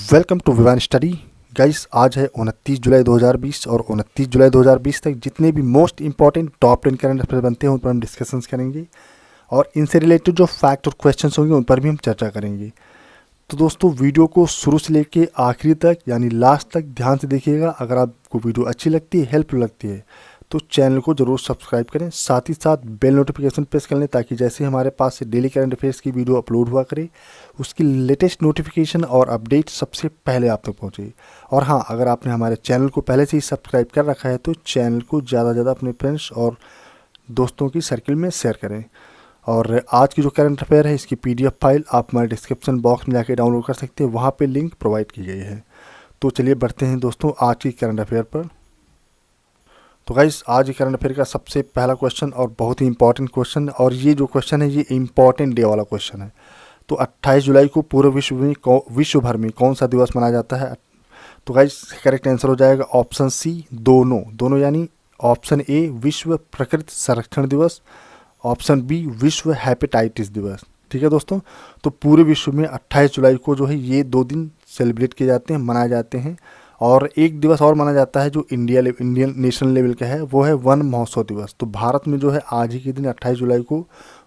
Welcome to Vivaan study guys. आज है 29 जुलाई 2020 और 29 जुलाई 2020 तक जितने भी most important top 10 current affair बनते हैं उन पर हम डिस्कशंस करेंगे और इनसे रिलेटेड जो फैक्ट और क्वेश्चंस होंगे उन पर भी हम चर्चा करेंगे। तो दोस्तों वीडियो को शुरू से लेके आखिरी तक यानी लास्ट तक ध्यान से देखिएगा। अगर आपको वीडियो अच्छी लगती है, हेल्पफुल लगती है तो चैनल को जरूर सब्सक्राइब करें, साथ ही साथ बेल नोटिफिकेशन प्रेस कर लें ताकि जैसे हमारे पास से डेली करंट अफेयर्स की वीडियो अपलोड हुआ करे उसकी लेटेस्ट नोटिफिकेशन और अपडेट सबसे पहले आप तक पहुंचे। और हाँ, अगर आपने हमारे चैनल को पहले से ही सब्सक्राइब कर रखा है तो चैनल को ज़्यादा से ज़्यादा अपने फ्रेंड्स और दोस्तों की सर्किल में शेयर करें। और आज की जो करंट अफेयर है इसकी PDF फाइल आप हमारे डिस्क्रिप्शन बॉक्स में जाके डाउनलोड कर सकते हैं, वहाँ पे लिंक प्रोवाइड की गई है। तो चलिए बढ़ते हैं दोस्तों आज की करंट अफेयर पर। तो गाइस आज की करंट अफेयर का सबसे पहला क्वेश्चन और बहुत ही इंपॉर्टेंट क्वेश्चन, और ये जो क्वेश्चन है ये इंपॉर्टेंट डे वाला क्वेश्चन है। तो 28 जुलाई को पूरे विश्व भर में कौन सा दिवस मनाया जाता है? तो गाइस करेक्ट आंसर हो जाएगा ऑप्शन सी, दोनों यानी ऑप्शन ए विश्व प्रकृति संरक्षण दिवस, ऑप्शन बी विश्व हेपेटाइटिस दिवस। ठीक है दोस्तों, तो पूरे विश्व में 28 जुलाई को जो है ये 2 दिन सेलिब्रेट किए जाते हैं, मनाए जाते हैं। और एक दिवस और माना जाता है जो इंडियन नेशनल लेवल का है, वो है वन महोत्सव दिवस। तो भारत में जो है आज ही के दिन 28 जुलाई को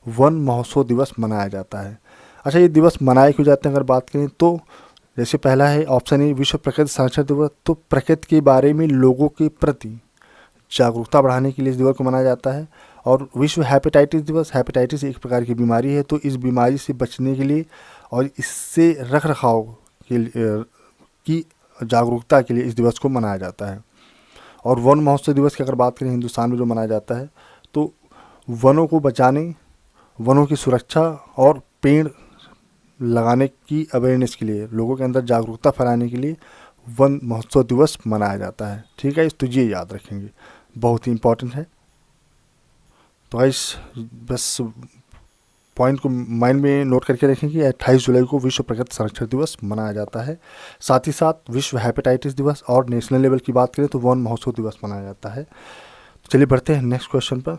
वन महोत्सव दिवस मनाया जाता है। अच्छा, ये दिवस मनाए क्यों जाते हैं अगर बात करें तो जैसे पहला है ऑप्शन ए विश्व प्रकृति संरक्षण दिवस, तो प्रकृति के बारे में लोगों के प्रति जागरूकता बढ़ाने के लिए इस दिवस को मनाया जाता है। और विश्व हेपेटाइटिस दिवस, हेपेटाइटिस एक प्रकार की बीमारी है, तो इस बीमारी से बचने के लिए और इससे रख रखाव के लिए की जागरूकता के लिए इस दिवस को मनाया जाता है। और वन महोत्सव दिवस की अगर बात करें हिंदुस्तान में जो मनाया जाता है तो वनों को बचाने, वनों की सुरक्षा और पेड़ लगाने की अवेयरनेस के लिए, लोगों के अंदर जागरूकता फैलाने के लिए वन महोत्सव दिवस मनाया जाता है। ठीक है, तो ये याद रखेंगे, बहुत ही इंपॉर्टेंट है। तो इस बस पॉइंट को माइंड में नोट करके रखें कि 28 जुलाई को विश्व प्रकृति संरक्षण दिवस मनाया जाता है। साथ ही साथ विश्व हेपेटाइटिस दिवस और नेशनल लेवल की बात करें तो वन महोत्सव दिवस मनाया जाता है। तो चलिए बढ़ते हैं नेक्स्ट क्वेश्चन पर।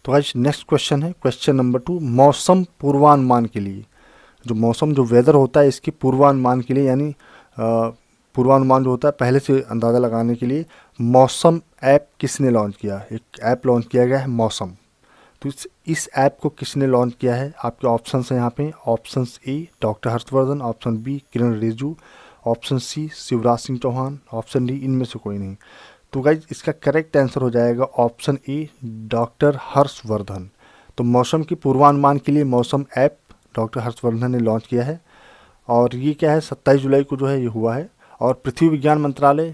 तो आज नेक्स्ट क्वेश्चन है क्वेश्चन नंबर 2, मौसम पूर्वानुमान के लिए, जो मौसम जो वेदर होता है इसके पूर्वानुमान के लिए यानी पूर्वानुमान जो होता है पहले से अंदाज़ा लगाने के लिए मौसम ऐप किसने लॉन्च किया? एक ऐप लॉन्च किया गया है मौसम। तो इस ऐप को किसने लॉन्च किया है? आपके ऑप्शंस हैं यहाँ पे, option A doctor Harshvardhan, option B Kiren Rijiju, option C Shivraj Singh Chouhan, option D इनमें से कोई नहीं। तो गाइज इसका करेक्ट आंसर हो जाएगा ऑप्शन ए डॉक्टर हर्षवर्धन। तो मौसम की पूर्वानुमान के लिए मौसम ऐप डॉक्टर हर्षवर्धन ने लॉन्च किया है। और ये क्या है, 27 जुलाई को जो है ये हुआ है। और पृथ्वी विज्ञान मंत्रालय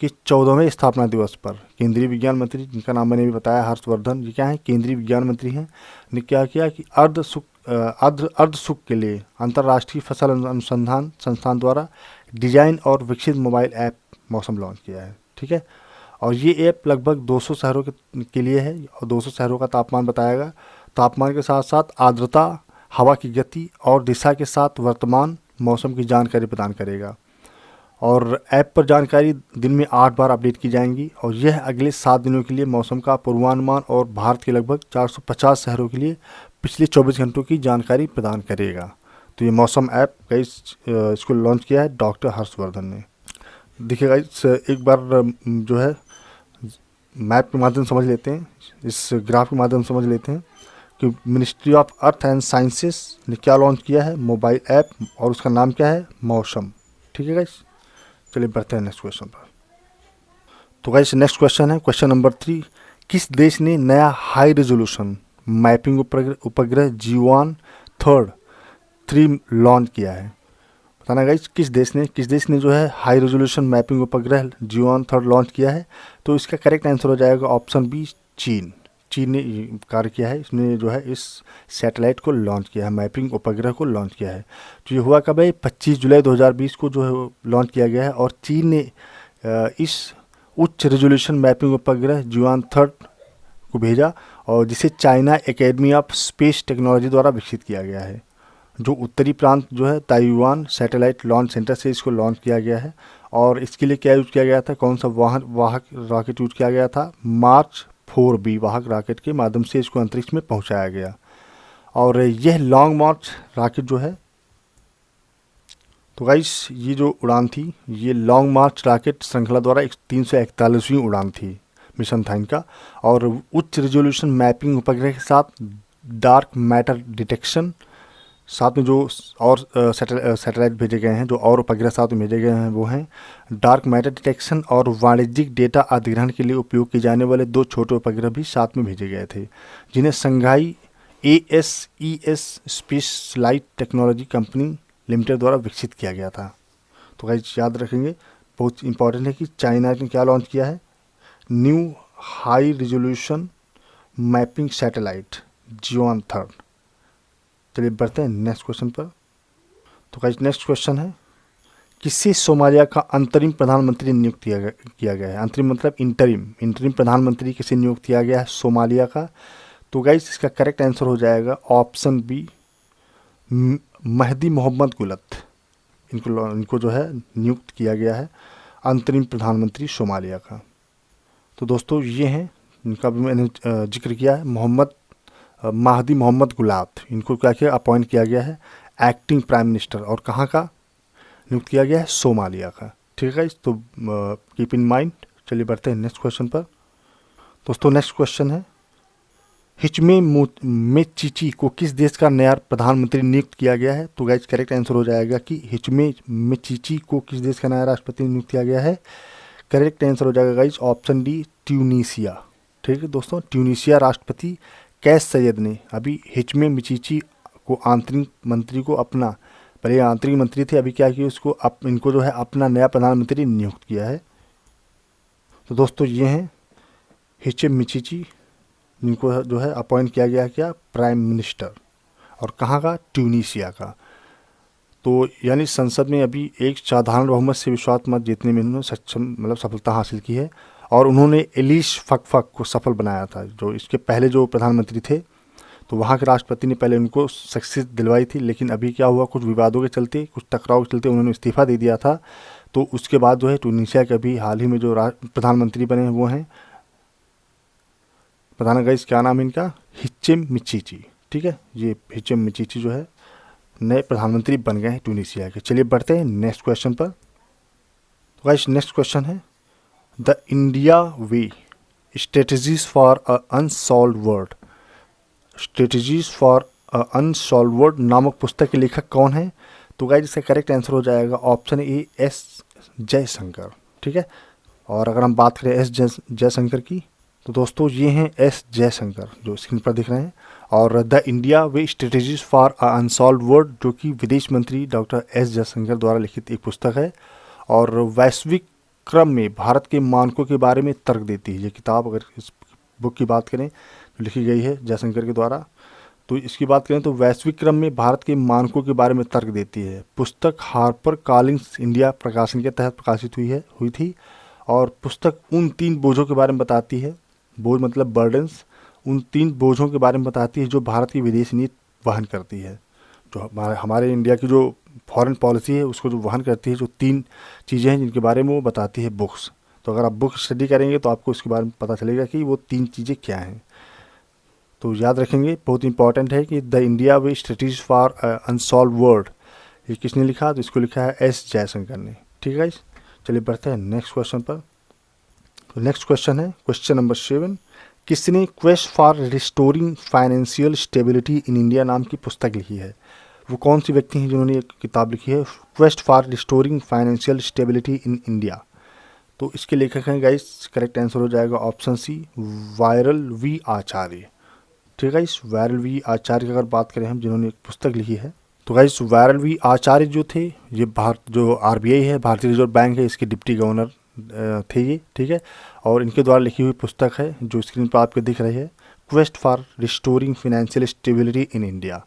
कि 14वें स्थापना दिवस पर केंद्रीय विज्ञान मंत्री, जिनका नाम मैंने भी बताया हर्षवर्धन, ये क्या है केंद्रीय विज्ञान मंत्री हैं, ने क्या किया कि अर्ध सुख के लिए अंतर्राष्ट्रीय फसल अनुसंधान संस्थान द्वारा डिजाइन और विकसित मोबाइल ऐप मौसम लॉन्च किया है। ठीक है, और ये ऐप लगभग 200 शहरों के लिए है और 200 शहरों का तापमान बताएगा। तापमान के साथ साथ आर्द्रता, हवा की गति और दिशा के साथ वर्तमान मौसम की जानकारी प्रदान करेगा। और ऐप पर जानकारी दिन में 8 बार अपडेट की जाएंगी और यह अगले 7 दिनों के लिए मौसम का पूर्वानुमान और भारत के लगभग 450 शहरों के लिए पिछले 24 घंटों की जानकारी प्रदान करेगा। तो ये मौसम ऐप इसको लॉन्च किया है डॉक्टर हर्षवर्धन ने। देखिएगा एक बार जो है मैप के माध्यम समझ लेते हैं, इस ग्राफ के माध्यम समझ लेते हैं कि ministry of earth and sciences ने क्या लॉन्च किया है, मोबाइल ऐप, और उसका नाम क्या है, मौसम। ठीक है गाइस, चलिए बढ़ते हैं नेक्स्ट क्वेश्चन पर। तो गाइस नेक्स्ट क्वेश्चन है क्वेश्चन नंबर 3, किस देश ने नया हाई रेजोल्यूशन मैपिंग उपग्रह जीवान 3 लॉन्च किया है? बताना गाइस किस देश ने जो है हाई रेजोल्यूशन मैपिंग उपग्रह जीवान 3 लॉन्च किया है? तो इसका करेक्ट आंसर हो जाएगा ऑप्शन बी चीन। चीन ने कार्य किया है, इसने जो है इस सैटेलाइट को लॉन्च किया है, मैपिंग उपग्रह को लॉन्च किया है। तो ये हुआ कब है, 25 जुलाई 2020 को जो है लॉन्च किया गया है। और चीन ने इस उच्च रेजोल्यूशन मैपिंग उपग्रह जीवान 3 को भेजा और जिसे China academy of space technology द्वारा विकसित किया गया है। जो उत्तरी प्रांत जो है ताइवान सैटेलाइट लॉन्च सेंटर से इसको लॉन्च किया गया है। और इसके लिए क्या यूज किया गया था, कौन सा वाहक रॉकेट यूज किया गया था? मार्च 4B वाहक रॉकेट के माध्यम से इसको अंतरिक्ष में पहुंचाया गया। और यह लॉन्ग मार्च रॉकेट जो है तो गाइस ये जो उड़ान थी ये लॉन्ग मार्च रॉकेट श्रृंखला द्वारा 341वीं उड़ान थी, मिशन था इनका। और उच्च रेजोल्यूशन मैपिंग उपग्रह के साथ डार्क मैटर डिटेक्शन, साथ में जो और सैटेलाइट भेजे गए हैं, जो और उपग्रह साथ में भेजे गए हैं वो हैं डार्क मैटर डिटेक्शन और वाणिज्यिक डेटा अधिग्रहण के लिए उपयोग किए जाने वाले 2 छोटे उपग्रह भी साथ में भेजे गए थे, जिन्हें संघाई ASES space light technology company limited द्वारा विकसित किया गया था। तो गाइस याद रखेंगे, बहुत इंपॉर्टेंट है कि चाइना ने क्या लॉन्च किया है, new high resolution mapping satellite जियोन-3। चलिए बढ़ते हैं नेक्स्ट क्वेश्चन पर। तो गाइस नेक्स्ट क्वेश्चन है, किसे सोमालिया का अंतरिम प्रधानमंत्री नियुक्त किया गया है। अंतरिम मतलब इंटरिम प्रधानमंत्री किसे नियुक्त किया गया है सोमालिया का। तो गाइस इसका करेक्ट आंसर हो जाएगा ऑप्शन बी, महदी मोहम्मद गुलत। इनको जो है नियुक्त किया गया है अंतरिम प्रधानमंत्री सोमालिया का। तो दोस्तों ये हैं, इनका भी मैंने जिक्र किया है, महदी मोहम्मद गुलात। इनको क्या किया, अपॉइंट किया गया है एक्टिंग प्राइम मिनिस्टर, और कहाँ का नियुक्त किया गया है, सोमालिया का। ठीक है, तो कीप इन माइंड। चलिए बढ़ते हैं नेक्स्ट क्वेश्चन पर। दोस्तों नेक्स्ट क्वेश्चन है, हिचमे मेचिची को किस देश का नया प्रधानमंत्री नियुक्त किया गया है। तो गाइस करेक्ट आंसर हो जाएगा कि हिचमे मेचिची को किस देश का नया राष्ट्रपति नियुक्त किया गया है। करेक्ट आंसर हो जाएगा गाइस ऑप्शन डी, ट्यूनीशिया। ठीक है दोस्तों, ट्यूनीशिया राष्ट्रपति कैस सैयद ने अभी हिचमे मिचीची को आंतरिक मंत्री को अपना, पहले आंतरिक मंत्री थे, अभी क्या किया उसको इनको जो है अपना नया प्रधानमंत्री नियुक्त किया है। तो दोस्तों ये हैं हिचमे मिचीची, जिनको जो है अपॉइंट किया गया क्या, प्राइम मिनिस्टर, और कहाँ का, ट्यूनीशिया का। तो यानी संसद में अभी एक साधारण बहुमत से विश्वास मत जीतने में उन्होंने सफलता हासिल की है, और उन्होंने एलिश फकफक को सफल बनाया था, जो इसके पहले जो प्रधानमंत्री थे। तो वहाँ के राष्ट्रपति ने पहले उनको सक्सेस दिलवाई थी, लेकिन अभी क्या हुआ, कुछ विवादों के चलते, कुछ टकराव के चलते उन्होंने इस्तीफा दे दिया था। तो उसके बाद जो है ट्यूनीशिया के अभी हाल ही में जो प्रधानमंत्री बने हैं वो हैं, प्रधान गाइस क्या नाम है इनका, हिचमे मिचीची। ठीक है, ये हिचमे मिचीची जो है नए प्रधानमंत्री बन गए हैं ट्यूनीशिया के। चलिए बढ़ते हैं नेक्स्ट क्वेश्चन पर। तो गाइस नेक्स्ट क्वेश्चन है, the India way strategies for a unsolved world, strategies for a unsolved world नामक पुस्तक के लेखक कौन है। तो गाइस इसका करेक्ट आंसर हो जाएगा ऑप्शन ए, एस जयशंकर। ठीक है, और अगर हम बात करें एस जयशंकर की, तो दोस्तों ये हैं एस जयशंकर जो स्क्रीन पर दिख रहे हैं, और the India way strategies for a unsolved world जो कि विदेश मंत्री डॉक्टर एस जयशंकर द्वारा लिखित एक पुस्तक है, और वैश्विक क्रम में भारत के मानकों के बारे में तर्क देती है। ये किताब, अगर इस बुक की बात करें, जो लिखी गई है जयशंकर के द्वारा, तो इसकी बात करें तो वैश्विक क्रम में भारत के मानकों के बारे में तर्क देती है। पुस्तक हार्पर कॉलिंस इंडिया प्रकाशन के तहत प्रकाशित हुई थी, और पुस्तक उन 3 बोझों के बारे में बताती है, बोझ मतलब बर्डन्स, उन 3 बोझों के बारे में बताती है जो भारत की विदेश नीति वहन करती है, जो हमारे इंडिया की जो फॉरेन पॉलिसी है उसको जो वहन करती है, जो 3 चीज़ें हैं जिनके बारे में वो बताती है बुक्स। तो अगर आप बुक स्टडी करेंगे तो आपको इसके बारे में पता चलेगा कि वो 3 चीज़ें क्या हैं। तो याद रखेंगे, बहुत इंपॉर्टेंट है कि the India way strategies for unsolved world, ये किसने लिखा, तो इसको लिखा है एस जयशंकर ने। ठीक है, चलिए बढ़ते हैं नेक्स्ट क्वेश्चन पर। तो नेक्स्ट क्वेश्चन है क्वेश्चन नंबर 7, किसने quest for restoring financial stability in India नाम की पुस्तक लिखी है। वो कौन सी व्यक्ति हैं जिन्होंने एक किताब लिखी है, quest for restoring financial stability in India. तो इसके लेखक हैं गाइस, करेक्ट आंसर हो जाएगा ऑप्शन सी, वायरल वी आचार्य। ठीक है, इस वायरल वी आचार्य की अगर बात करें हम, जिन्होंने एक पुस्तक लिखी है, तो गाइस वायरल वी आचार्य जो थे, ये जो RBI है, भारतीय रिजर्व बैंक है, इसके डिप्टी गवर्नर थे ये। ठीक है, और इनके द्वारा लिखी हुई पुस्तक है जो स्क्रीन पर आपको दिख रही है, quest for restoring financial stability in India,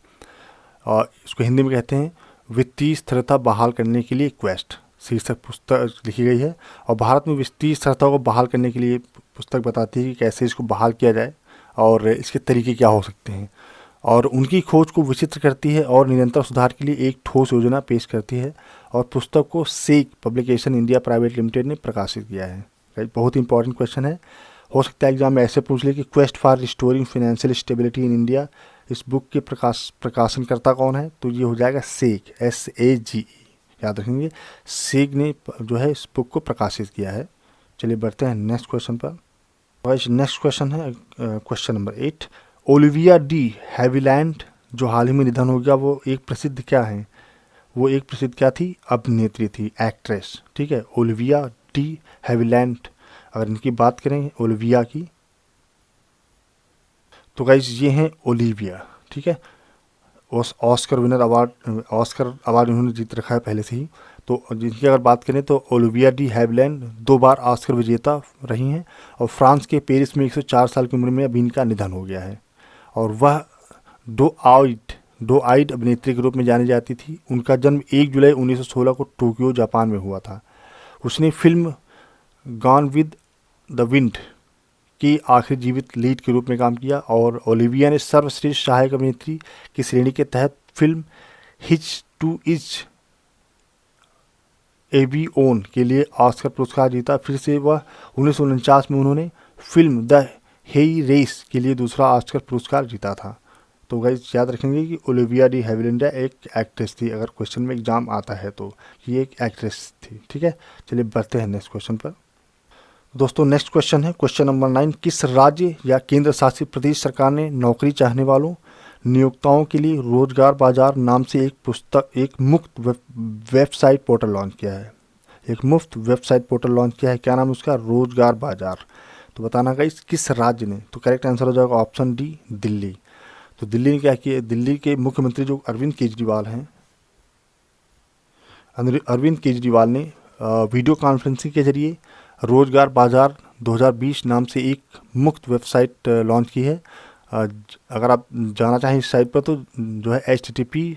और इसको हिंदी में कहते हैं वित्तीय स्थिरता बहाल करने के लिए क्वेस्ट, शीर्षक पुस्तक लिखी गई है। और भारत में वित्तीय स्थिरता को बहाल करने के लिए पुस्तक बताती है कि कैसे इसको बहाल किया जाए और इसके तरीके क्या हो सकते हैं, और उनकी खोज को विचित्र करती है और निरंतर सुधार के लिए एक ठोस योजना पेश करती है। और पुस्तक को सेक पब्लिकेशन इंडिया प्राइवेट लिमिटेड ने प्रकाशित किया है। बहुत इंपॉर्टेंट क्वेश्चन है, हो सकता है एग्जाम में ऐसे पूछ ले कि quest for restoring financial stability in India, इस बुक के प्रकाशनकर्ता कौन है, तो ये हो जाएगा सेक, SAGE, याद रखेंगे। सेग ने जो है इस बुक को प्रकाशित किया है। चलिए बढ़ते हैं नेक्स्ट क्वेश्चन पर। नेक्स्ट क्वेश्चन है question number 8। Olivia de Havilland जो हाल ही में निधन हो गया, वो एक प्रसिद्ध क्या है? वो एक प्रसिद्ध क्या थी? अभिनेत्री थी, एक्ट्रेस। ठीक है, ओलिविया डी हैविलैंड। अगर इनकी बात करें ओलिविया की, तो गाइस ये हैं ओलिविया। ठीक है, Oscar winner award, Oscar award उन्होंने जीत रखा है पहले से ही। तो जिनकी अगर बात करें तो ओलिविया डी हैविलैंड 2 बार ऑस्कर विजेता रही हैं और फ्रांस के पेरिस में 104 साल की उम्र में अभी इनका निधन हो गया है। और वह दो आइड अभिनेत्री के रूप में जानी जाती थी। उनका जन्म 1 जुलाई 1916 को टोक्यो जापान में हुआ था। उसने film gone with the wind की आखिरी जीवित लीड के रूप में काम किया। और ओलिविया ने सर्वश्रेष्ठ सहायक अभिनेत्री की श्रेणी के तहत फिल्म हिच टू इज एवी ओन के लिए ऑस्कर पुरस्कार जीता। फिर से वह 1949 में उन्होंने फिल्म द हेई रेस के लिए दूसरा ऑस्कर पुरस्कार जीता था। तो गाइस याद रखेंगे कि ओलिविया डी हैविलैंड एक एक्ट्रेस थी। अगर क्वेश्चन में एग्जाम आता है तो ये एक एक्ट्रेस थी। ठीक है, चलिए बढ़ते हैं नेक्स्ट क्वेश्चन पर। दोस्तों नेक्स्ट क्वेश्चन है क्वेश्चन नंबर 9। किस राज्य या केंद्र शासित प्रदेश सरकार ने नौकरी चाहने वालों नियोक्ताओं के लिए रोजगार बाजार नाम से एक मुफ्त वेबसाइट पोर्टल लॉन्च किया है? एक मुफ्त वेबसाइट पोर्टल लॉन्च किया है, क्या नाम है उसका? रोजगार बाजार। तो बताना गाइस किस राज्य ने? तो करेक्ट आंसर हो जाएगा ऑप्शन डी, दिल्ली। तो दिल्ली ने क्या किया? दिल्ली के मुख्यमंत्री जो अरविंद केजरीवाल हैं, अरविंद केजरीवाल ने वीडियो कॉन्फ्रेंसिंग के जरिए रोजगार बाजार 2020 नाम से एक मुफ्त वेबसाइट लॉन्च की है। अगर आप जाना चाहें इस साइट पर तो जो है HTTP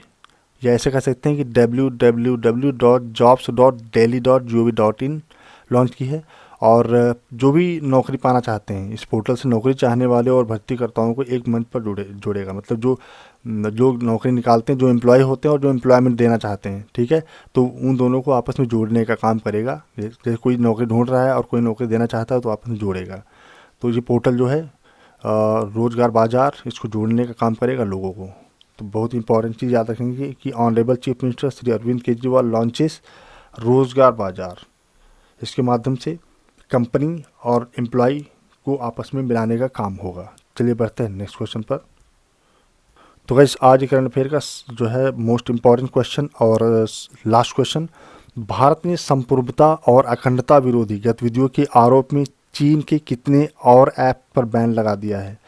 या ऐसे कह सकते हैं कि www.jobs.delhi.gov.in लॉन्च की है। और जो भी नौकरी पाना चाहते हैं इस पोर्टल से नौकरी चाहने वाले और भर्तीकर्ताओं को एक मंच पर जोड़ेगा। मतलब जो नौकरी निकालते हैं, जो एम्प्लॉय होते हैं और जो एम्प्लॉयमेंट देना चाहते हैं, ठीक है, तो उन दोनों को आपस में जोड़ने का काम करेगा। जैसे कोई नौकरी ढूंढ रहा है और कोई नौकरी देना चाहता है तो आपस में जोड़ेगा। तो ये पोर्टल जो है रोजगार बाजार, इसको जोड़ने का काम करेगा लोगों को। तो बहुत इंपॉर्टेंट चीज़ याद रखेंगे कि honourable chief minister Shri Arvind Kejriwal launches Rozgar Bazaar. इसके माध्यम से कंपनी और एम्प्लॉय को आपस में मिलाने का काम होगा। चलिए बढ़ते हैं नेक्स्ट क्वेश्चन पर। तो गाइस आज करंट अफेयर का जो है मोस्ट इम्पॉर्टेंट क्वेश्चन और लास्ट क्वेश्चन। भारत ने संप्रभुता और अखंडता विरोधी गतिविधियों के आरोप में चीन के कितने और ऐप पर बैन लगा दिया है?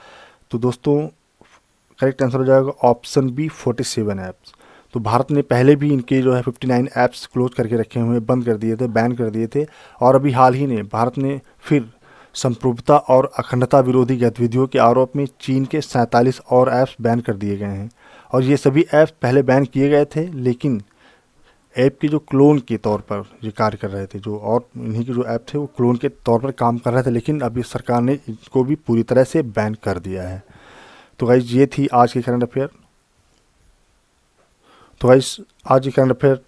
तो दोस्तों करेक्ट आंसर हो जाएगा ऑप्शन बी, 47 ऐप्स। तो भारत ने पहले भी इनके जो है 59 ऐप्स क्लोज करके रखे हुए, बंद कर दिए थे, बैन कर दिए थे। और अभी हाल ही में भारत ने फिर संप्रभुता और अखंडता विरोधी गतिविधियों के आरोप में चीन के 47 और ऐप्स बैन कर दिए गए हैं। और ये सभी ऐप्स पहले बैन किए गए थे, लेकिन ऐप के जो क्लोन के तौर पर ये कार्य कर रहे थे, जो और इन्हीं के जो ऐप थे वो क्लोन के तौर पर काम कर रहे थे, लेकिन अभी सरकार ने इनको भी पूरी तरह से बैन कर दिया है। तो गाइज ये थी आज की करंट अफेयर। तो गाइज आज की करंट अफेयर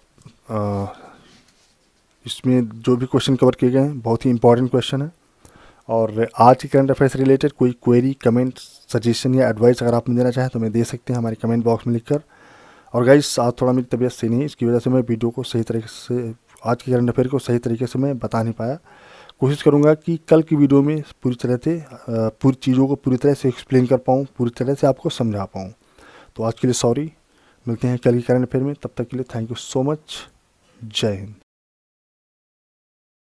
इसमें जो भी क्वेश्चन कवर किए गए हैं बहुत ही इंपॉर्टेंट क्वेश्चन है। और आज की करंट अफेयर से रिलेटेड कोई क्वेरी, कमेंट, सजेशन या एडवाइस अगर आप मुझे देना चाहें तो मैं दे सकते हैं हमारे कमेंट बॉक्स में लिखकर। और गाइस आज थोड़ा मेरी तबीयत सही नहीं है, इसकी वजह से मैं वीडियो को सही तरीके से, आज की करंट अफेयर को सही तरीके से मैं बता नहीं पाया। कोशिश करूंगा कि कल की वीडियो में पूरी चीज़ों को पूरी तरह से एक्सप्लेन कर पाऊँ, पूरी तरह से आपको समझा पाऊँ। तो आज के लिए सॉरी, मिलते हैं कल की करंट अफेयर में। तब तक के लिए थैंक यू सो मच। जय हिंद।